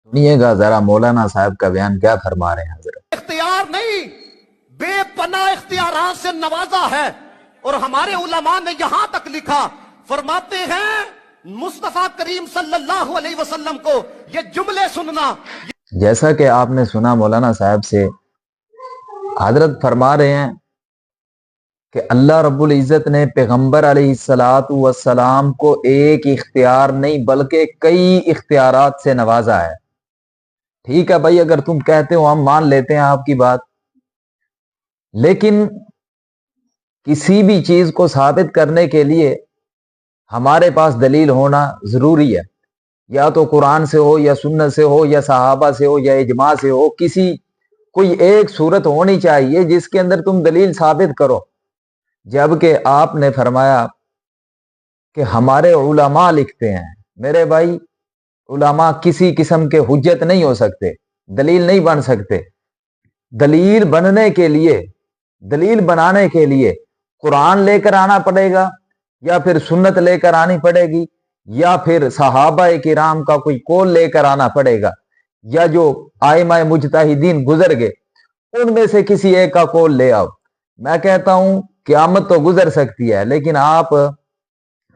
सुनिए गा जरा मौलाना साहब का बयान क्या फरमा रहे हैं हजरत। इख्तियार नहीं, बेपनाह इख्तियारात से नवाजा है। और हमारे उलमा ने यहां तक लिखा, फरमाते हैं मुस्तफा करीम सल्लल्लाहु अलैहि वसल्लम को ये जुमले सुनना। जैसा कि आपने सुना मौलाना साहब से, हजरत फरमा रहे हैं कि अल्लाह रब्बुल इज़्ज़त ने पैगंबर अलैहिस्सलातु वस्सलाम को एक इख्तियार नहीं बल्कि कई इख्तियारात से नवाजा है। ठीक है भाई, अगर तुम कहते हो हम मान लेते हैं आपकी बात, लेकिन किसी भी चीज को साबित करने के लिए हमारे पास दलील होना जरूरी है। या तो कुरान से हो, या सुन्नत से हो, या सहाबा से हो, या इजमा से हो। कोई एक सूरत होनी चाहिए जिसके अंदर तुम दलील साबित करो। जबकि आपने फरमाया कि हमारे उलमा लिखते हैं। मेरे भाई, उलमा किसी किस्म के हुज्जत नहीं हो सकते, दलील नहीं बन सकते। दलील बनने के लिए, दलील बनाने के लिए कुरान लेकर आना पड़ेगा, या फिर सुन्नत लेकर आनी पड़ेगी, या फिर सहाबा किराम का कोई कौल लेकर आना पड़ेगा, या जो आइमा मुजतहिदीन गुजर गए उनमें से किसी एक का कौल ले आओ। मैं कहता हूं क़यामत तो गुजर सकती है, लेकिन आप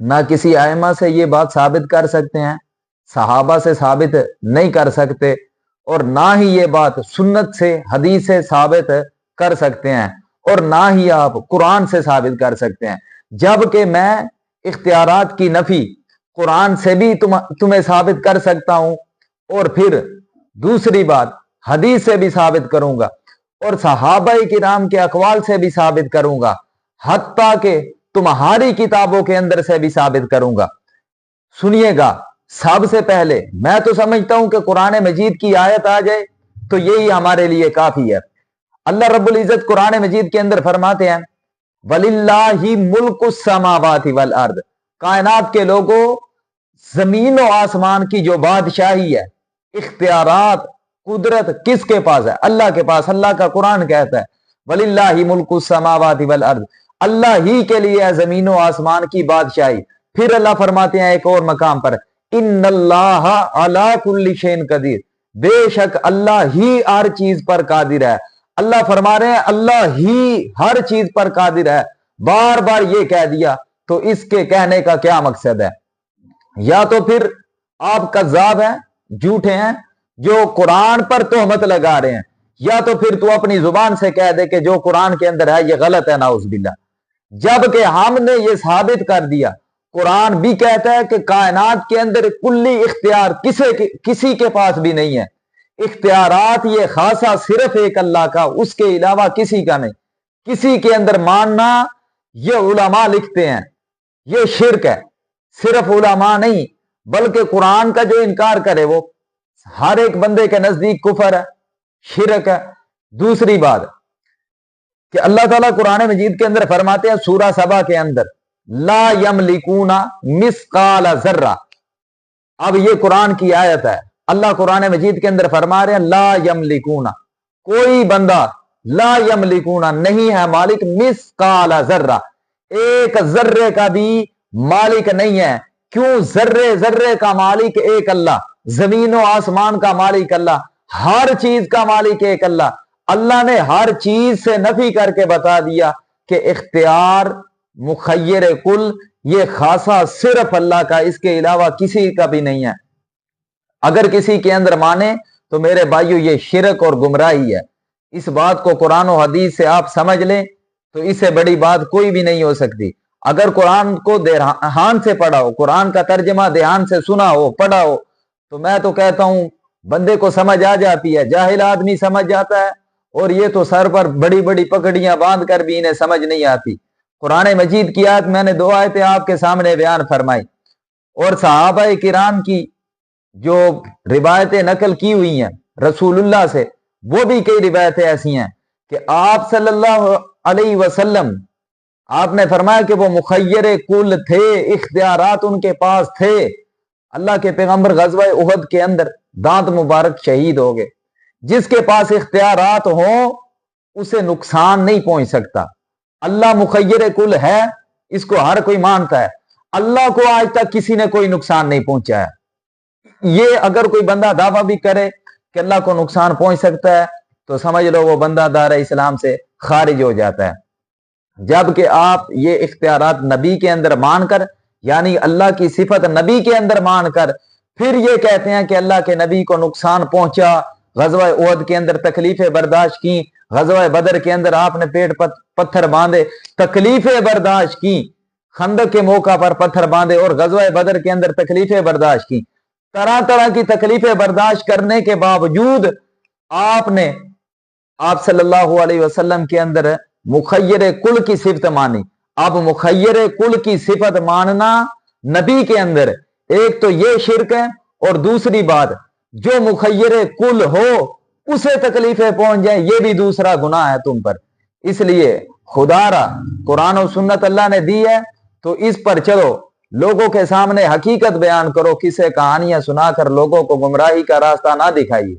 ना किसी आइमा से ये बात साबित कर सकते हैं, सहाबा से साबित नहीं कर सकते, और ना ही ये बात सुन्नत से, हदीस से साबित कर सकते हैं, और ना ही आप कुरान से साबित कर सकते हैं। जबकि मैं इख्तियारात की नफी कुरान से भी तुम्हें साबित कर सकता हूं, और फिर दूसरी बात हदीस से भी साबित करूंगा, और सहाबा किराम के अकवाल से भी साबित करूंगा, हत्ता के तुम्हारी किताबों के अंदर से भी साबित करूंगा। सुनिएगा, सबसे पहले मैं तो समझता हूं कि कुरान मजीद की आयत आ जाए तो यही हमारे लिए काफी है। अल्लाह रब्बुल इज्जत कुरान मजीद के अंदर फरमाते हैं, वलिल्लाहि मुल्कुस समावाति वल अर्द। कायनात के लोगों, जमीन और आसमान की जो बादशाही है, इख्तियारात, कुदरत किसके पास है? अल्लाह के पास। अल्लाह का कुरान कहता है वलिल्लाहि मुल्कुस समावाति वल अर्द, अल्लाह ही के लिए है जमीन और आसमान की बादशाही। फिर अल्लाह फरमाते हैं एक और मकाम पर, इन्नल्लाह अला कुल्ली शैइन कदीर, बेशक अल्लाह ही हर चीज पर कादिर है। अल्लाह फरमा रहे हैं अल्लाह ही हर चीज पर कादिर है। बार बार ये कह दिया, तो इसके कहने का क्या मकसद है? या तो फिर आप कज़्ज़ाब हैं, झूठे हैं, जो कुरान पर तोहमत लगा रहे हैं, या तो फिर तू अपनी जुबान से कह दे कि जो कुरान के अंदर है ये गलत है, नाउज़ जबकि हमने ये साबित कर दिया, कुरान भी कहता है कि कायनात के अंदर कुल्ली इख्तियार किसी के पास भी नहीं है। इख्तियारात ये खासा सिर्फ एक अल्लाह का, उसके अलावा किसी का नहीं। किसी के अंदर मानना, ये उलमा लिखते हैं, ये शिर्क है। सिर्फ उलमा नहीं बल्कि कुरान का जो इनकार करे वो हर एक बंदे के नजदीक कुफर है, शिरक है। दूसरी बात कि अल्लाह ताला कुरान मजीद के अंदर फरमाते हैं सूरा सबा के अंदर, ला यमलिकूना मिसकाल जर्रा। अब ये कुरान की आयत है, अल्लाह कुरान मजीद के अंदर फरमा रहे हैं ला यमलिकूना, कोई बंदा ला यमलिकूना नहीं है मालिक, मिसकाल जर्रा, एक जर्रे का भी मालिक नहीं है। क्यों? जर्रे जर्रे का मालिक एक अल्लाह, जमीन और आसमान का मालिक अल्लाह, हर चीज का मालिक एक अल्लाह। अल्लाह ने हर चीज से नफी करके बता दिया कि इख्तियार मुखय्यर कुल ये खासा सिर्फ अल्लाह का, इसके अलावा किसी का भी नहीं है। अगर किसी के अंदर माने तो मेरे भाइयों ये शिरक और गुमराही है। इस बात को कुरान और हदीस से आप समझ लें तो इससे बड़ी बात कोई भी नहीं हो सकती। अगर कुरान को ध्यान से पढ़ा हो, कुरान का तर्जमा ध्यान से सुना हो, पढ़ा हो, तो मैं तो कहता हूं बंदे को समझ आ जाती है। जाहिल आदमी समझ जाता है, और ये तो सर पर बड़ी बड़ी पकड़ियां बांध कर भी इन्हें समझ नहीं आती। कुरान मजीद की आयत मैंने दो आयतें आपके सामने बयान फरमाई, और सहाबा किराम की जो रिवायतें नकल की हुई हैं रसूलुल्लाह से, वो भी कई रिवायतें ऐसी हैं कि आप सल्लल्लाहु अलैहि वसल्लम, आपने फरमाया कि वो मुखय्यर कुल थे, इख्तियारात उनके पास थे। अल्लाह के पैगंबर गज़वा उहद के अंदर दांत मुबारक शहीद हो गए। जिसके पास इख्तियारात हो उसे नुकसान नहीं पहुंच सकता। अल्लाह मुखय्यर कुल है, इसको हर कोई मानता है। अल्लाह को आज तक किसी ने कोई नुकसान नहीं पहुंचाया। یہ اگر کوئی بندہ دعویٰ بھی کرے کہ اللہ کو نقصان پہنچ سکتا ہے تو سمجھ لو وہ بندہ دار اسلام سے خارج ہو جاتا ہے۔ جبکہ آپ یہ اختیارات نبی کے اندر مان کر، یعنی اللہ کی صفت نبی کے اندر مان کر، پھر یہ کہتے ہیں کہ اللہ کے نبی کو نقصان پہنچا، غزوہ احد کے اندر تکلیفیں برداشت کی، غزوہ بدر کے اندر آپ نے پیٹ پتھر باندھے، تکلیفیں برداشت کی، خندق کے موقع پر پتھر باندھے اور غزوہ بدر کے اندر تکلیفیں برداشت کی، طرح طرح کی تکلیفیں برداشت کرنے کے باوجود آپ صلی اللہ علیہ وسلم کے اندر مخیر کل کی صفت مانی۔ اب مخیر کل کی صفت ماننا نبی کے اندر ایک تو یہ شرک ہے، اور دوسری بات جو مخیر کل ہو اسے تکلیفیں پہنچ جائیں یہ بھی دوسرا گناہ ہے تم پر۔ اس لیے خدا را قرآن و سنت اللہ نے دی ہے تو اس پر چلو، لوگوں کے سامنے حقیقت بیان کرو، کسے کہانیاں سنا کر لوگوں کو گمراہی کا راستہ نہ دکھائیے۔